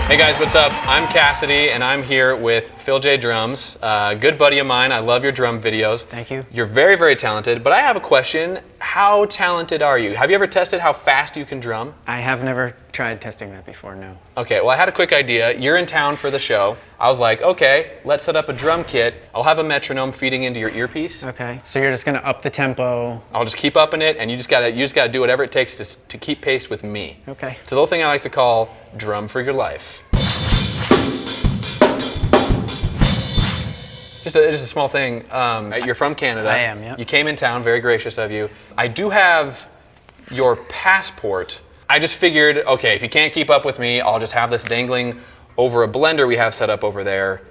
Hey guys, what's up? I'm Cassidy, and I'm here with Phil J Drums, good buddy of mine. I love your drum videos. Thank you. You're very, very talented, but I have a question. How talented are you? Have you ever tested how fast you can drum? I have never tried testing that before, no. Okay, well I had a quick idea. You're in town for the show. I was like, okay, let's set up a drum kit. I'll have a metronome feeding into your earpiece. Okay, so you're just gonna up the tempo. I'll just keep upping it, and you just gotta do whatever it takes to keep pace with me. Okay. It's a little thing I like to call drum for your life. Just a small thing. You're from Canada. I am, yeah. You came in town, very gracious of you. I do have your passport. I just figured, okay, if you can't keep up with me, I'll just have this dangling over a blender we have set up over there.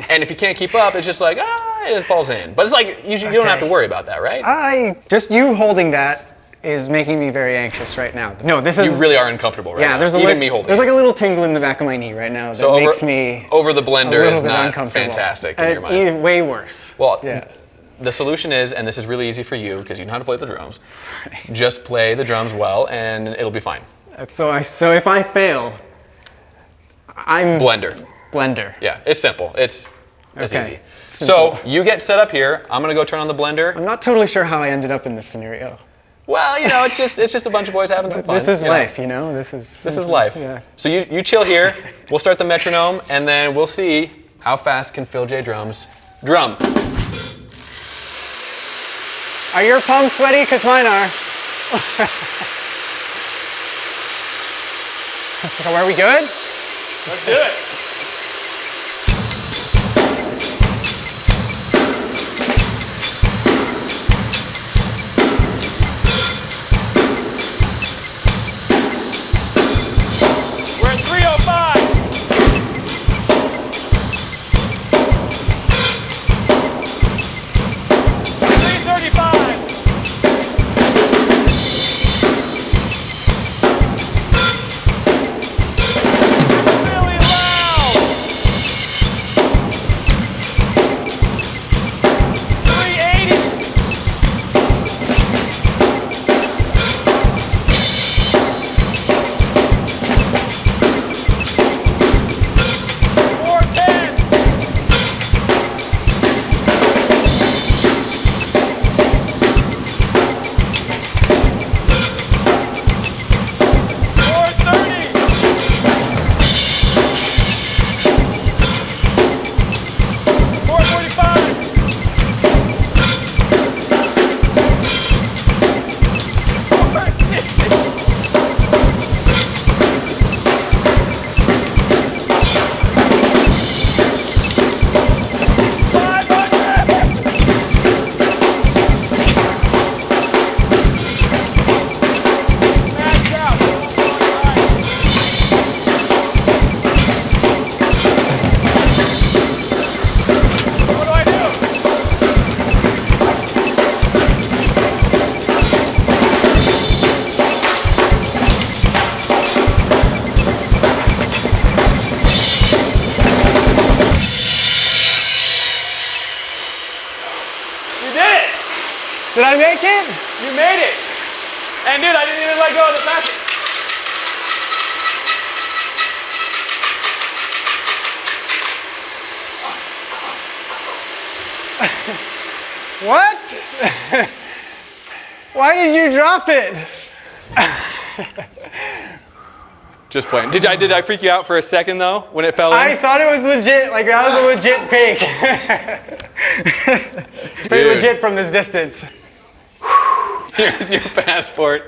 And if you can't keep up, it's just like, it falls in. But it's like, you don't have to worry about that, right? Just you holding that is making me very anxious right now. No, this is... You really are uncomfortable right now. There's Even me holding There's it. like a little tingle in the back of my knee right now that makes me over the blender is not uncomfortable. Fantastic in your mind. Way worse. Well, the solution is, and this is really easy for you because you know how to play the drums, just play the drums well and it'll be fine. So if I fail, I'm... Blender. Yeah, it's simple. It's easy. Simple. So you get set up here. I'm gonna go turn on the blender. I'm not totally sure how I ended up in this scenario. Well, it's just a bunch of boys having some fun. This is life, you know. This is life. Yeah. So you chill here. We'll start the metronome, and then we'll see how fast can Phil J Drums drum. Are your palms sweaty? Because mine are. So are we good? Let's do it. We're at 305. Did I make it? You made it. And dude, I didn't even let go of the basket. What? Why did you drop it? Just playing. Did I freak you out for a second though when it fell in? I thought it was legit. Like that was a legit fake. It's pretty legit from this distance. Here's your passport.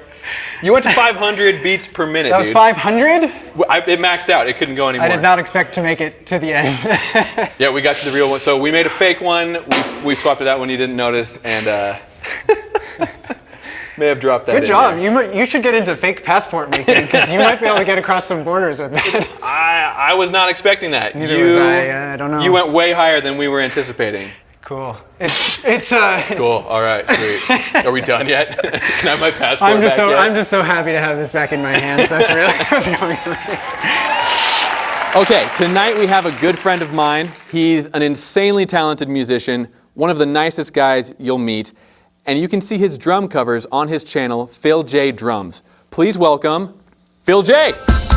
You went to 500 beats per minute, That was dude. 500? It maxed out. It couldn't go anymore. I did not expect to make it to the end. Yeah, we got to the real one. So we made a fake one. We swapped it out when you didn't notice, and may have dropped that. Good job. You should get into fake passport making because you might be able to get across some borders with it. I was not expecting that. Neither was I. I don't know. You went way higher than we were anticipating. Cool. Cool. All right. Sweet. Are we done yet? Can I have my passport back yet? I'm just so happy to have this back in my hands. That's really what's going on. Okay, tonight we have a good friend of mine. He's an insanely talented musician, one of the nicest guys you'll meet, and you can see his drum covers on his channel, Phil J Drums. Please welcome Phil J. Let's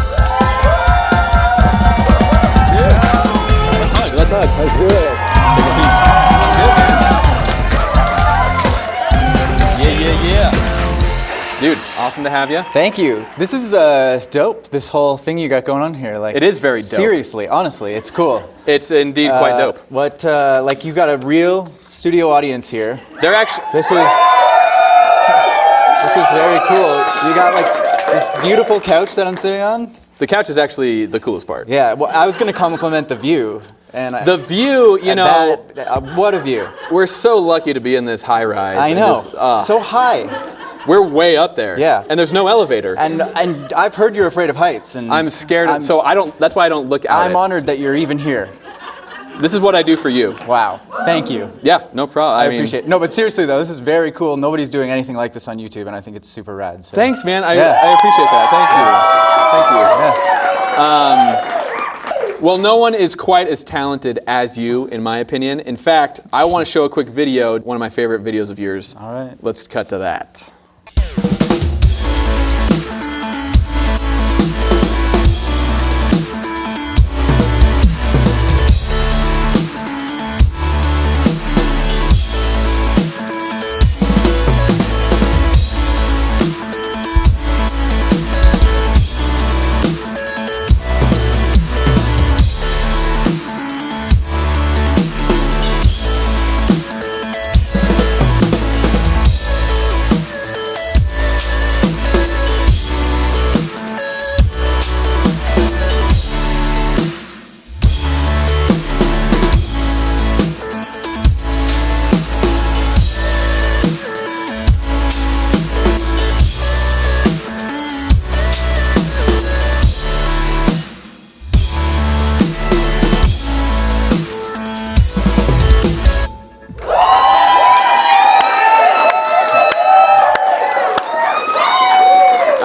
hug. Let's do it. Take a seat. Yeah. Dude, awesome to have you. Thank you. This is dope, this whole thing you got going on here. Like, It is very dope. Seriously, honestly, it's cool. It's indeed quite dope. Like, you got a real studio audience here. They're actually... This is very cool. You got like this beautiful couch that I'm sitting on. The couch is actually the coolest part. Yeah, well, I was gonna compliment the view. And The view, you know... what a view. We're so lucky to be in this high rise. I know, so high. We're way up there. Yeah. And there's no elevator. And I've heard you're afraid of heights. And I'm scared, so I don't, that's why I don't look out. I'm honored that you're even here. This is what I do for you. Wow, thank you. Yeah, no problem. I appreciate it. No, but seriously though, this is very cool. Nobody's doing anything like this on YouTube, and I think it's super rad. So. Thanks, man. I appreciate that. Thank you. Yeah. Well, no one is quite as talented as you, in my opinion. In fact, I want to show a quick video, one of my favorite videos of yours. All right. Let's cut to that.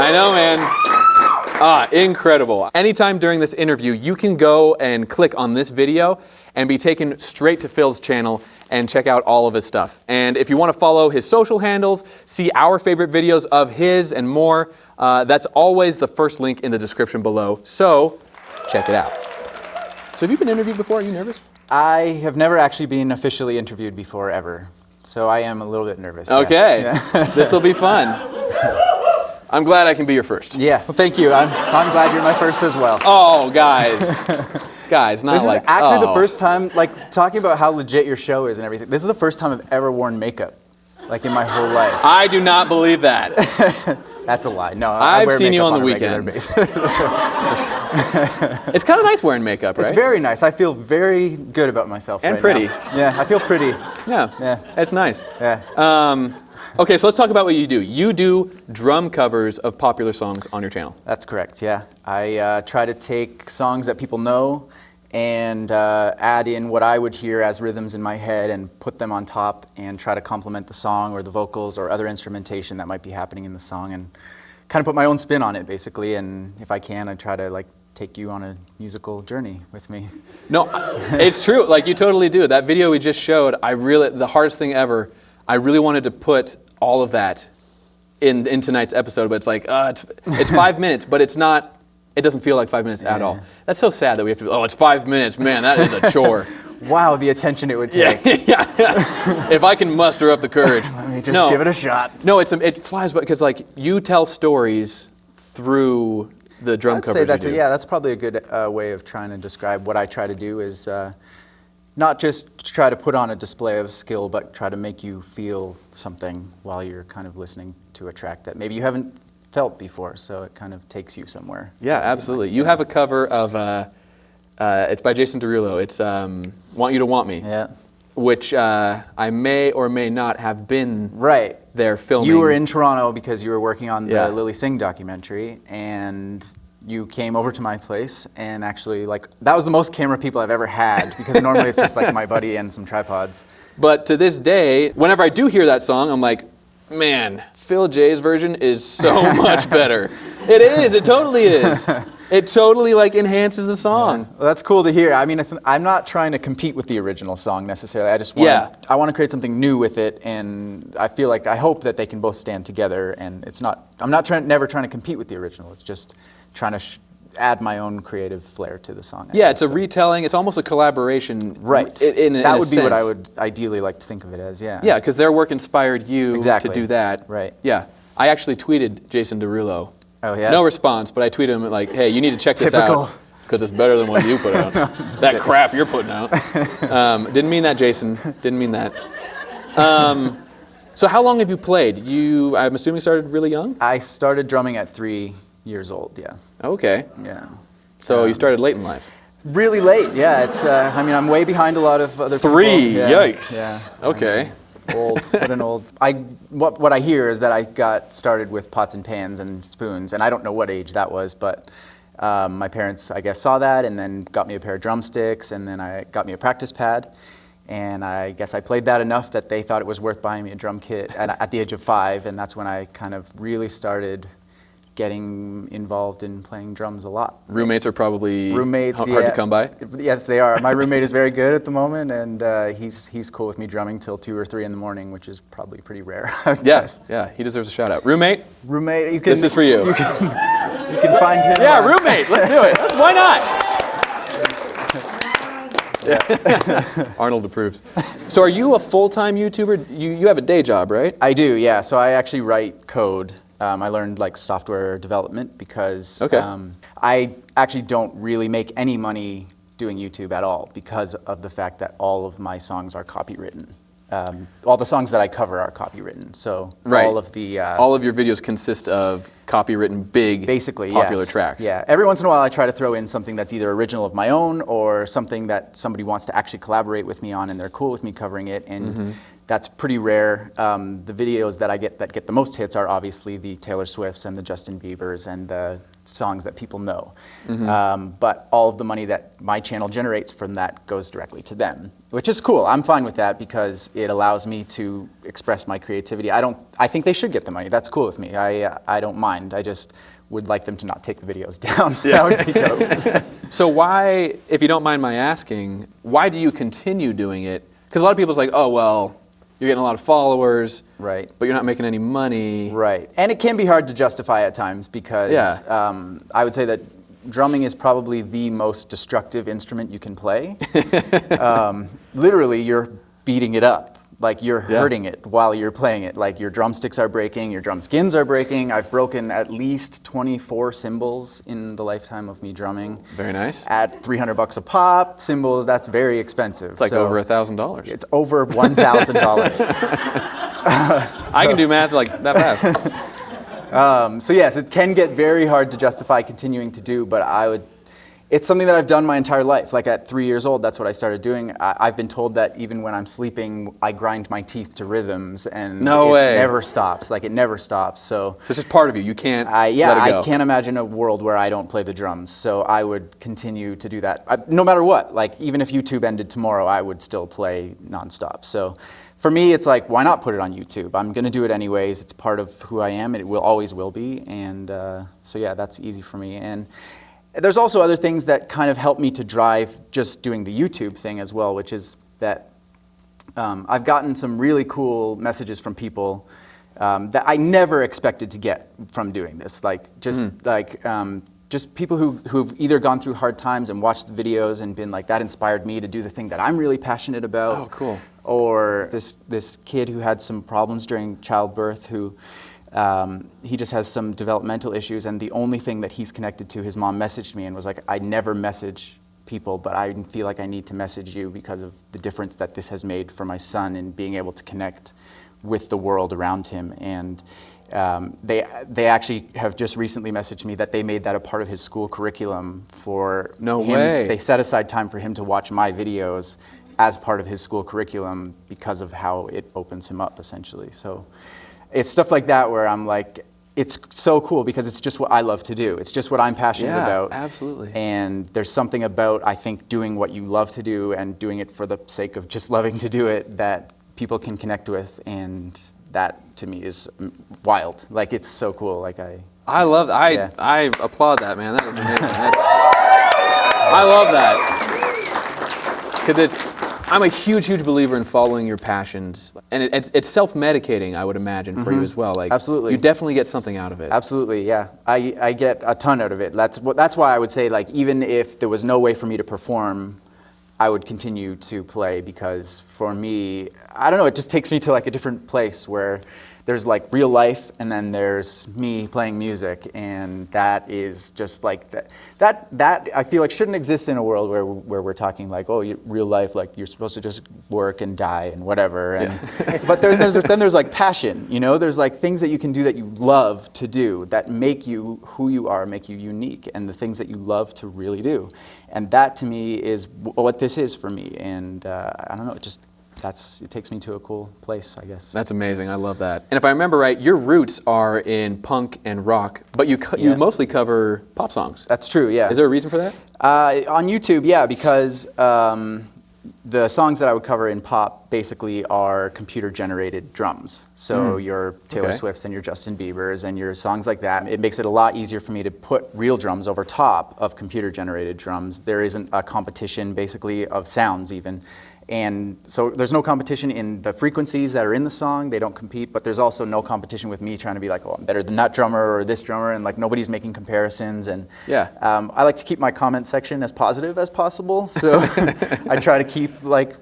I know, man. Incredible. Anytime during this interview, you can go and click on this video and be taken straight to Phil's channel and check out all of his stuff. And if you want to follow his social handles, see our favorite videos of his and more, that's always the first link in the description below. So check it out. So have you been interviewed before? Are you nervous? I have never actually been officially interviewed before, ever. So I am a little bit nervous. Okay, Yeah. This will be fun. I'm glad I can be your first. Yeah, well, thank you. I'm glad you're my first as well. Oh, guys. Guys, not This like... is actually the oh. first time, like, talking about how legit your show is and everything. This is the first time I've ever worn makeup, like, in my whole life. I do not believe that. That's a lie. No, I I've wear seen you makeup on the a regular weekends. basis. It's kind of nice wearing makeup, right? It's very nice. I feel very good about myself And right pretty. now. Yeah, I feel pretty. Yeah, it's nice. Yeah. Okay, so let's talk about what you do. You do drum covers of popular songs on your channel. That's correct, yeah. I try to take songs that people know and add in what I would hear as rhythms in my head and put them on top and try to complement the song or the vocals or other instrumentation that might be happening in the song and kind of put my own spin on it, basically. And if I can, I try to, like, take you on a musical journey with me. No, it's true. Like, you totally do. That video we just showed, the hardest thing ever, I really wanted to put all of that in tonight's episode, but it's like, it's 5 minutes, but it's not, it doesn't feel like 5 minutes at all. That's so sad that we have to, it's 5 minutes, man, that is a chore. Wow, the attention it would take. Yeah. If I can muster up the courage. Let me just give it a shot. No, it flies by, because like, you tell stories through the drum I'd covers say that's you do. yeah, that's probably a good way of trying to describe what I try to do is not just try to put on a display of skill, but try to make you feel something while you're kind of listening to a track that maybe you haven't felt before, so it kind of takes you somewhere. Yeah, absolutely. You have a cover of, it's by Jason Derulo, it's Want You to Want Me. Yeah. Which I may or may not have been Right. there filming. You were in Toronto because you were working on the Yeah. Lily Singh documentary, and you came over to my place, and actually, like, that was the most camera people I've ever had, because normally it's just like my buddy and some tripods. But to this day, whenever I do hear that song, I'm like, man, Phil J's version is so much better. It is, it totally is. It totally like enhances the song. Well, that's cool to hear. I mean, I'm not trying to compete with the original song necessarily. I just want I want to create something new with it, and I feel like I hope that they can both stand together. And it's not. I'm not never trying to compete with the original. It's just trying to add my own creative flair to the song. It's a retelling. It's almost a collaboration. Right. That would be what I would ideally like to think of it as. Yeah. Yeah, because their work inspired you to do that. Right. Yeah. I actually tweeted Jason Derulo. Oh yeah. No response, but I tweeted him like, "Hey, you need to check this out because it's better than what you put out. That crap you're putting out." Didn't mean that, Jason. Didn't mean that. So how long have you played? I'm assuming, started really young? I started drumming at 3 years old. Yeah. Okay. Yeah. So you started late in life. Really late. Yeah. It's. I mean, I'm way behind a lot of other people. 3. Yeah. Yikes. Yeah. Okay. Old. What an old. What I hear is that I got started with pots and pans and spoons, and I don't know what age that was, but my parents, I guess, saw that and then got me a pair of drumsticks, and then I got me a practice pad, and I guess I played that enough that they thought it was worth buying me a drum kit at the age of 5, and that's when I kind of really started getting involved in playing drums a lot. Roommates are probably Roommates, hard to come by? Yes, they are. My roommate is very good at the moment, and he's cool with me drumming till 2 or 3 in the morning, which is probably pretty rare. Yes, yeah, he deserves a shout out. Roommate, you can. this is for you. You can find him. Yeah, roommate, let's do it. Why not? Arnold approves. So are you a full-time YouTuber? You have a day job, right? I do, yeah. So I actually write code. I learned like software development because I actually don't really make any money doing YouTube at all because of the fact that all of my songs are copywritten. All the songs that I cover are copywritten. So all of your videos consist of copywritten big popular tracks. Yeah. Every once in a while I try to throw in something that's either original of my own or something that somebody wants to actually collaborate with me on and they're cool with me covering it. And that's pretty rare. The videos that I get that get the most hits are obviously the Taylor Swifts and the Justin Biebers and the songs that people know. But all of the money that my channel generates from that goes directly to them, which is cool. I'm fine with that because it allows me to express my creativity. I think they should get the money. That's cool with me. I don't mind. I just would like them to not take the videos down. That would be dope. So why, if you don't mind my asking, why do you continue doing it? Because a lot of people's like, oh, well, you're getting a lot of followers, right? But you're not making any money, right? And it can be hard to justify at times because I would say that drumming is probably the most destructive instrument you can play. Literally, you're beating it up, like you're hurting it while you're playing it. Like your drumsticks are breaking, your drum skins are breaking. I've broken at least 24 cymbals in the lifetime of me drumming. Very nice. At $300 a pop, cymbals, that's very expensive. It's like over $1,000. It's over $1,000. I can do math like that fast. So yes, it can get very hard to justify continuing to do, but it's something that I've done my entire life. Like at 3 years old, that's what I started doing. I've been told that even when I'm sleeping, I grind my teeth to rhythms, and it never stops. Like it never stops. So it's just part of you. You can't. I can't imagine a world where I don't play the drums. So I would continue to do that, no matter what. Like even if YouTube ended tomorrow, I would still play nonstop. So for me, it's like, why not put it on YouTube? I'm going to do it anyways. It's part of who I am. It always will be. And so yeah, that's easy for me. And there's also other things that kind of help me to drive just doing the YouTube thing as well, which is that I've gotten some really cool messages from people that I never expected to get from doing this. Like just people who've either gone through hard times and watched the videos and been like, that inspired me to do the thing that I'm really passionate about. Oh, cool. Or this kid who had some problems during childbirth who he just has some developmental issues, and the only thing that he's connected to, his mom messaged me and was like, I never message people, but I feel like I need to message you because of the difference that this has made for my son in being able to connect with the world around him. And they actually have just recently messaged me that they made that a part of his school curriculum for him. No way. They set aside time for him to watch my videos as part of his school curriculum because of how it opens him up, essentially. So it's stuff like that where I'm like, it's so cool because it's just what I love to do. It's just what I'm passionate about. Absolutely. And there's something about, I think, doing what you love to do and doing it for the sake of just loving to do it that people can connect with, and that to me is wild. Like, it's so cool. Like I love that. Yeah. I applaud that, man. That was amazing. I love that. Because I'm a huge believer in following your passions. And it's self-medicating, I would imagine, for you as well. Like, Absolutely. You definitely get something out of it. Absolutely, yeah. I get a ton out of it. That's why I would say, like, even if there was no way for me to perform, I would continue to play, because for me, I don't know, it just takes me to like a different place where there's like real life and then there's me playing music, and that is just like that I feel like shouldn't exist in a world where we're talking like, oh, real life, like you're supposed to just work and die and whatever. And but then there's like passion, you know, there's like things that you can do that you love to do that make you who you are, make you unique, and the things that you love to really do. And that to me is what this is for me. And I don't know, it takes me to a cool place, I guess. That's amazing. I love that. And if I remember right, your roots are in punk and rock, but you mostly cover pop songs. That's true, yeah. Is there a reason for that? On YouTube, yeah, because the songs that I would cover in pop basically are computer-generated drums. So your Taylor Swifts and your Justin Biebers and your songs like that. It makes it a lot easier for me to put real drums over top of computer-generated drums. There isn't a competition, basically, of sounds even. And so there's no competition in the frequencies that are in the song. They don't compete, but there's also no competition with me trying to be like, oh, I'm better than that drummer or this drummer, and like nobody's making comparisons. And I like to keep my comment section as positive as possible. So I try to keep like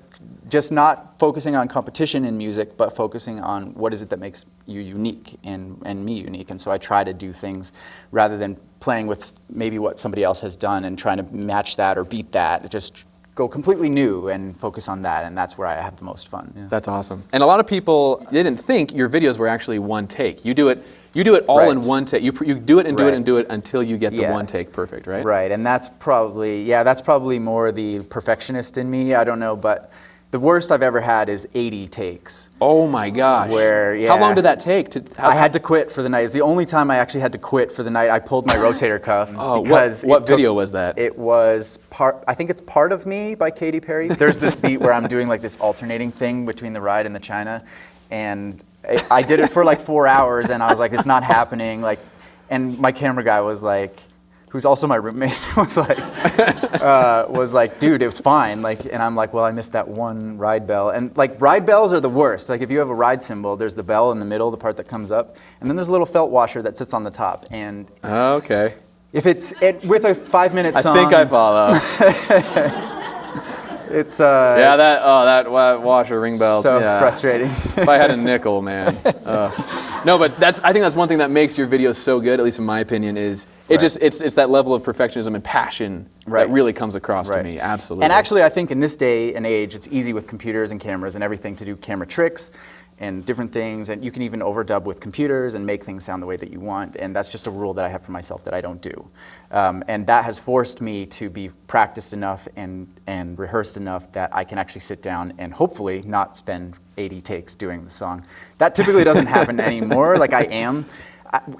just not focusing on competition in music, but focusing on what is it that makes you unique and me unique. And so I try to do things rather than playing with maybe what somebody else has done and trying to match that or beat that. Just go completely new and focus on that, and that's where I have the most fun. Yeah. That's awesome. And a lot of people didn't think your videos were actually one take. You do it all in one take. You do it and do it and do it until you get the one take perfect, right? Right, and that's probably more the perfectionist in me. I don't know, but the worst I've ever had is 80 takes. Oh my gosh. How long did that take? I had to quit for the night. It's the only time I actually had to quit for the night. I pulled my rotator cuff. Because what video was that? It was I think it's Part of Me by Katy Perry. There's this beat where I'm doing like this alternating thing between the ride and the China, and I did it for like 4 hours, and I was like, it's not happening. Like, and my camera guy was like, who's also my roommate, was like, dude, it was fine. Like, and I'm like, well, I missed that one ride bell. And like, ride bells are the worst. Like, if you have a ride cymbal, there's the bell in the middle, the part that comes up, and then there's a little felt washer that sits on the top. And okay, if with a 5-minute song, I think I follow. It's that washer ring bell. So frustrating. If I had a nickel, man. No, but I think that's one thing that makes your videos so good, at least in my opinion, is it's that level of perfectionism and passion that really comes across to me. Absolutely. And actually, I think in this day and age, it's easy with computers and cameras and everything to do camera tricks and different things, and you can even overdub with computers and make things sound the way that you want, and that's just a rule that I have for myself that I don't do. And that has forced me to be practiced enough and rehearsed enough that I can actually sit down and hopefully not spend 80 takes doing the song. That typically doesn't happen anymore. Like,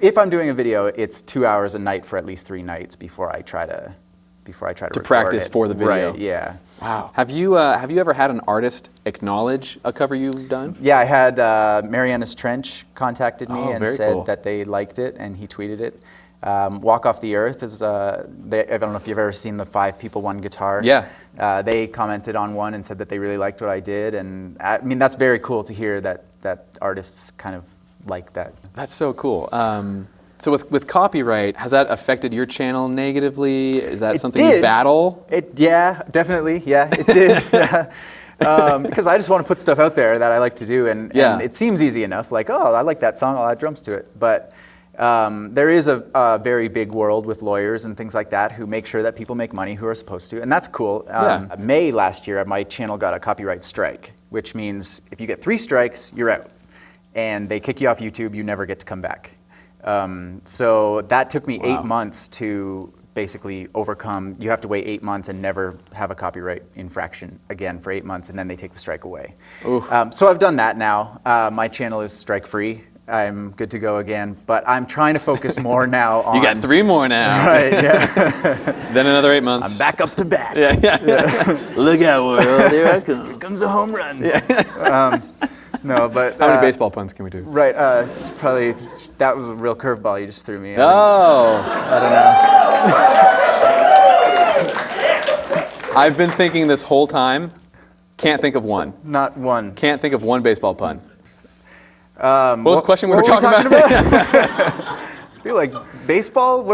if I'm doing a video, it's 2 hours a night for at least 3 nights before I try to practice it. for the video. Right, yeah. Wow. Have you ever had an artist acknowledge a cover you've done? Yeah, I had Mariana's Trench contacted me and said that they liked it, and he tweeted it. Walk Off the Earth is, I don't know if you've ever seen the 5 People, 1 Guitar. Yeah. They commented on one and said that they really liked what I did, and I mean, that's very cool to hear that artists kind of like that. That's so cool. So with copyright, has that affected your channel negatively? Is that something you battle? Yeah, definitely. Yeah, it did. Because I just want to put stuff out there that I like to do, and it seems easy enough. Like, oh, I like that song, I'll add drums to it. But there is a very big world with lawyers and things like that who make sure that people make money who are supposed to, and that's cool. May last year, my channel got a copyright strike, which means if you get 3 strikes, you're out. And they kick you off YouTube, you never get to come back. So that took me 8 months to basically overcome. You have to wait 8 months and never have a copyright infraction again for 8 months, and then they take the strike away. So I've done that now. My channel is strike-free. I'm good to go again, but I'm trying to focus more now on... You got 3 more now. Right, yeah. Then another 8 months. I'm back up to bat. Yeah. Look out, world. Here I come. Here comes a home run. No, but How many baseball puns can we do? Right, probably that was a real curveball you just threw me. Oh. I don't know. I've been thinking this whole time. Can't think of one. Not one. Can't think of one baseball pun. What was the question we were talking about? I feel like baseball.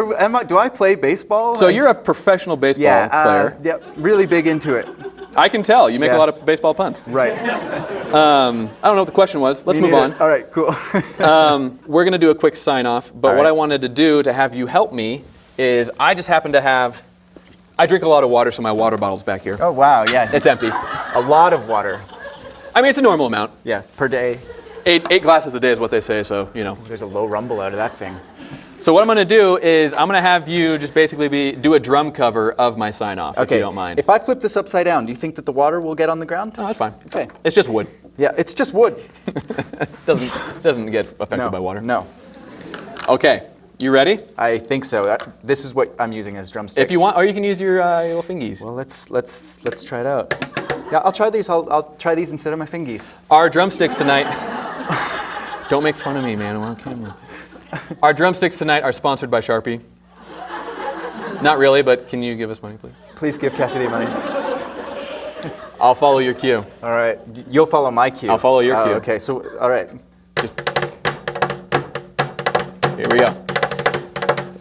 Do I play baseball? So you're a professional baseball player. Yep, really big into it. I can tell. You make a lot of baseball puns. Right. I don't know what the question was. Let's move on. All right, cool. We're going to do a quick sign off, but All what right. I wanted to do to have you help me is I just happen to have, I drink a lot of water, so my water bottle's back here. Oh, wow, yeah. It's empty. A lot of water. I mean, it's a normal amount. Yeah, per day. Eight glasses a day is what they say, so, you know. There's a low rumble out of that thing. So what I'm going to do is I'm going to have you just basically do a drum cover of my sign off, if you don't mind. If I flip this upside down, do you think that the water will get on the ground? No, that's fine. Okay. It's just wood. Yeah, it's just wood. Doesn't get affected by water. No. Okay. You ready? I think so. This is what I'm using as drumsticks. If you want, or you can use your little fingies. Well, let's try it out. Yeah, I'll try these. I'll try these instead of my fingies. Our drumsticks tonight. Don't make fun of me, man. I'm on camera. Our drumsticks tonight are sponsored by Sharpie. Not really, but can you give us money, please? Please give Cassidy money. I'll follow your cue. All right. You'll follow my cue. I'll follow your cue. Okay. So, all right. Here we go.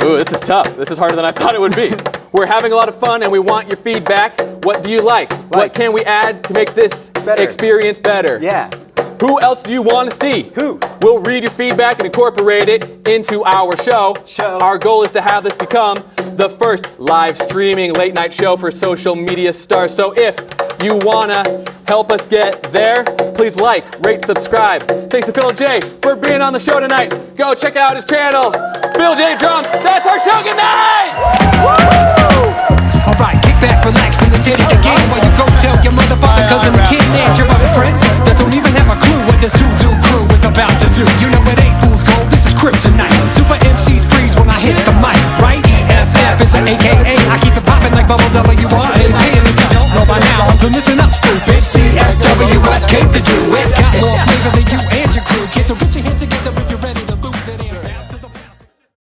Ooh, this is tough. This is harder than I thought it would be. We're having a lot of fun and we want your feedback. What do you like? What can we add to make this experience better? Yeah. Who else do you want to see? Who? We'll read your feedback and incorporate it into our show. Our goal is to have this become the first live streaming late night show for social media stars. So if you want to help us get there, please like, rate, subscribe. Thanks to Phil J for being on the show tonight. Go check out his channel, Phil J Drums. That's our show. Good night! All right, kick back, relax, and let's hit it again. While you go tell your motherfucker, cousin, and kid, and your other friends that don't even have a clue what this two-do crew is about to do. You know it ain't fool's gold, this is kryptonite. Super MCs freeze when I hit the mic, right? EFF is the AKA. I keep it popping like bubble WRAP. And if you don't know by now, then listen up, stupid. CSWS came to do it. Got more flavor than you and your crew. Kids will